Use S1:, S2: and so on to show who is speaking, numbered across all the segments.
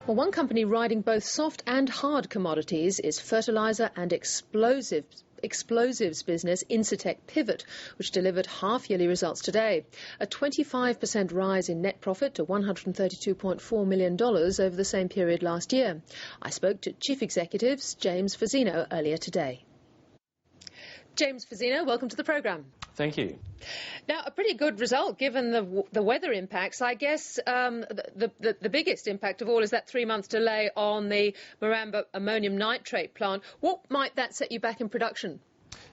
S1: Well, one company riding both soft and hard commodities is fertiliser and explosives business Incitec Pivot, which delivered half-yearly results today. A 25% rise in net profit to $132.4 million over the same period last year. I spoke to Chief Executives James Fazzino earlier today. James Fazzino, welcome to the programme.
S2: Thank you.
S1: Now, a pretty good result given the weather impacts. I guess the biggest impact of all is that 3-month delay on the Maramba ammonium nitrate plant. What might that set you back in production?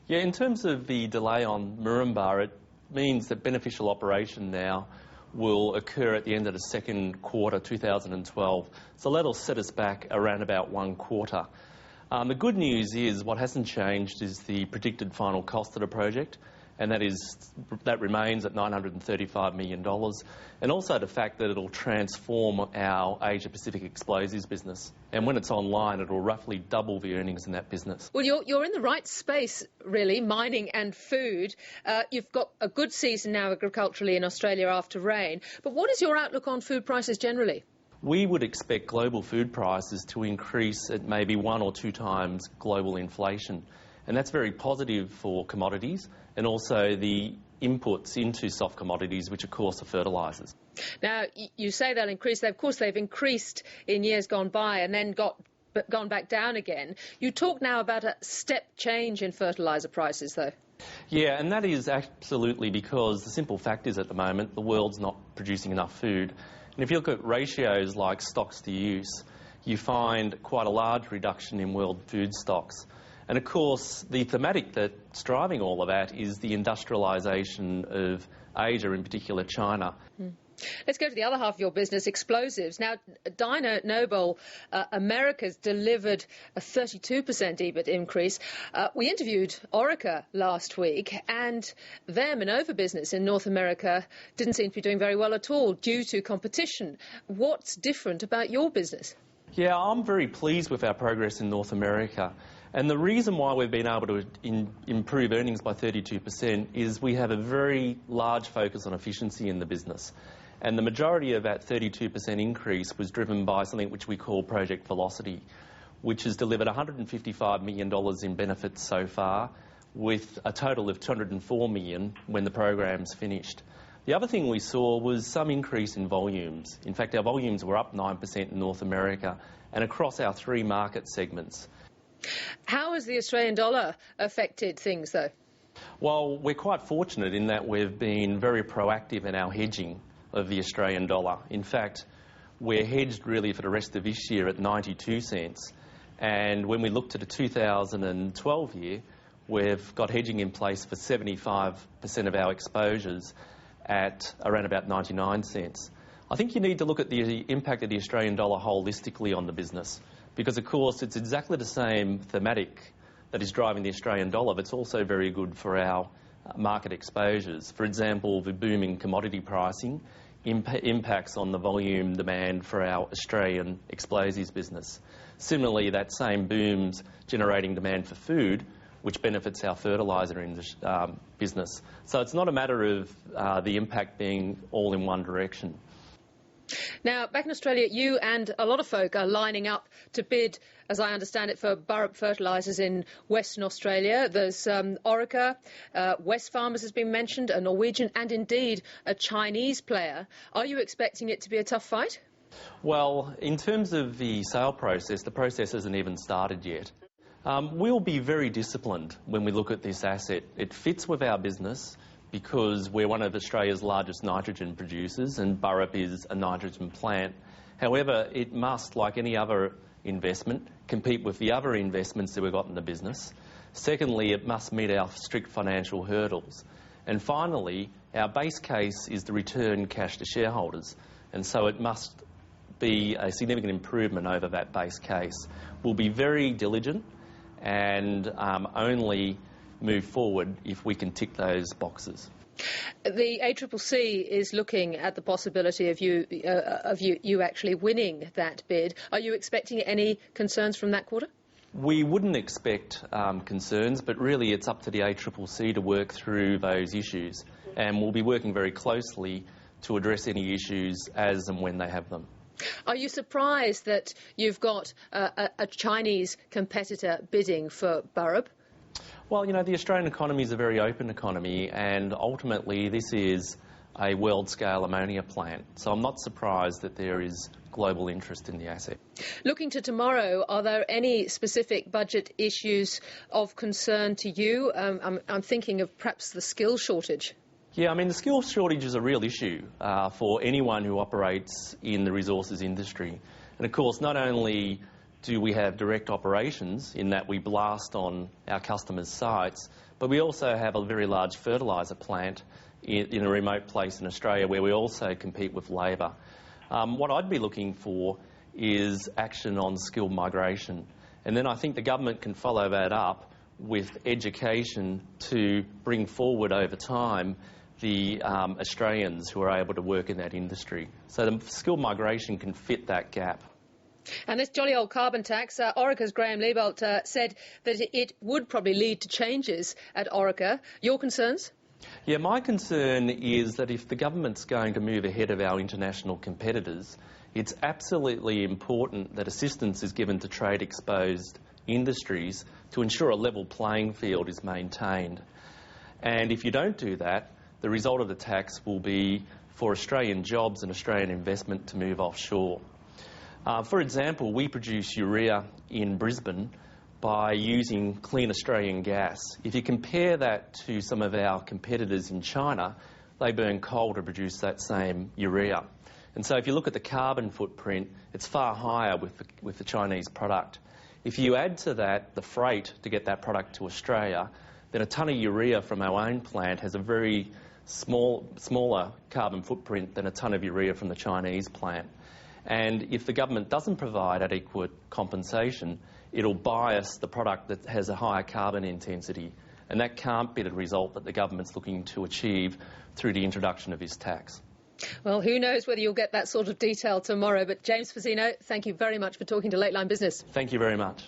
S2: Yeah, in terms of the delay on Maramba, it means that beneficial operation now will occur at the end of the second quarter 2012. So that'll set us back around about 1 quarter. The good news is what hasn't changed is the predicted final cost of the project, and that remains at $935 million, and also the fact that it'll transform our Asia-Pacific explosives business. And when it's online, it'll roughly double the earnings in that business.
S1: Well, you're in the right space, really, mining and food. You've got a good season now agriculturally in Australia after rain. But what is your outlook on food prices generally?
S2: We would expect global food prices to increase at maybe 1 or 2 times global inflation. And that's very positive for commodities and also the inputs into soft commodities, which of course are fertilisers.
S1: Now, you say they'll increase. Of course, they've increased in years gone by and then gone back down again. You talk now about a step change in fertiliser prices, though.
S2: Yeah, and that is absolutely because the simple fact is at the moment the world's not producing enough food. And if you look at ratios like stocks to use, you find quite a large reduction in world food stocks. And of course, the thematic that's driving all of that is the industrialisation of Asia, in particular China.
S1: Let's go to the other half of your business, explosives. Now, Dyno Nobel America's delivered a 32% EBIT increase. We interviewed Orica last week, and their Minova business in North America didn't seem to be doing very well at all due to competition. What's different about your business?
S2: Yeah, I'm very pleased with our progress in North America. And the reason why we've been able to improve earnings by 32% is we have a very large focus on efficiency in the business. And the majority of that 32% increase was driven by something which we call Project Velocity, which has delivered $155 million in benefits so far, with a total of $204 million when the program's finished. The other thing we saw was some increase in volumes. In fact, our volumes were up 9% in North America and across our 3 market segments.
S1: How has the Australian dollar affected things, though?
S2: Well, we're quite fortunate in that we've been very proactive in our hedging of the Australian dollar. In fact, we're hedged really for the rest of this year at 92 cents. And when we look to the 2012 year, we've got hedging in place for 75% of our exposures at around about 99 cents. I think you need to look at the impact of the Australian dollar holistically on the business, because of course it's exactly the same thematic that is driving the Australian dollar, but it's also very good for our market exposures. For example, the booming commodity pricing impacts on the volume demand for our Australian explosives business. Similarly, that same boom's generating demand for food, which benefits our fertiliser business. So it's not a matter of the impact being all in one direction.
S1: Now, back in Australia, you and a lot of folk are lining up to bid, as I understand it, for Burrup fertilisers in Western Australia. There's Orica, Wesfarmers has been mentioned, a Norwegian and indeed a Chinese player. Are you expecting it to be a tough fight?
S2: Well, in terms of the sale process, the process hasn't even started yet. We'll be very disciplined when we look at this asset. It fits with our business because we're one of Australia's largest nitrogen producers and Burrup is a nitrogen plant. However, it must, like any other investment, compete with the other investments that we've got in the business. Secondly, it must meet our strict financial hurdles. And finally, our base case is to return cash to shareholders, and so it must be a significant improvement over that base case. We'll be very diligent and only move forward if we can tick those boxes.
S1: The ACCC is looking at the possibility of you actually winning that bid. Are you expecting any concerns from that quarter?
S2: We wouldn't expect concerns, but really it's up to the ACCC to work through those issues, and we'll be working very closely to address any issues as and when they have them.
S1: Are you surprised that you've got a Chinese competitor bidding for Burrup?
S2: Well, you know, the Australian economy is a very open economy, and ultimately this is a world-scale ammonia plant. So I'm not surprised that there is global interest in the asset.
S1: Looking to tomorrow, are there any specific budget issues of concern to you? I'm thinking of perhaps the skills shortage.
S2: Yeah, I mean, the skills shortage is a real issue for anyone who operates in the resources industry. And of course, not only do we have direct operations in that we blast on our customers' sites, but we also have a very large fertiliser plant in a remote place in Australia where we also compete with labour. What I'd be looking for is action on skilled migration. And then I think the government can follow that up with education to bring forward over time the Australians who are able to work in that industry. So the skilled migration can fit that gap.
S1: And this jolly old carbon tax, Orica's Graham Liebolt said that it would probably lead to changes at Orica. Your concerns?
S2: Yeah, my concern is that if the government's going to move ahead of our international competitors, it's absolutely important that assistance is given to trade-exposed industries to ensure a level playing field is maintained. And if you don't do that, the result of the tax will be for Australian jobs and Australian investment to move offshore. For example, we produce urea in Brisbane by using clean Australian gas. If you compare that to some of our competitors in China, they burn coal to produce that same urea. And so if you look at the carbon footprint, it's far higher with the Chinese product. If you add to that the freight to get that product to Australia, then a tonne of urea from our own plant has a very smaller carbon footprint than a tonne of urea from the Chinese plant. And if the government doesn't provide adequate compensation, it'll bias the product that has a higher carbon intensity. And that can't be the result that the government's looking to achieve through the introduction of this tax.
S1: Well, who knows whether you'll get that sort of detail tomorrow. But James Fazzino, thank you very much for talking to Lateline Business.
S2: Thank you very much.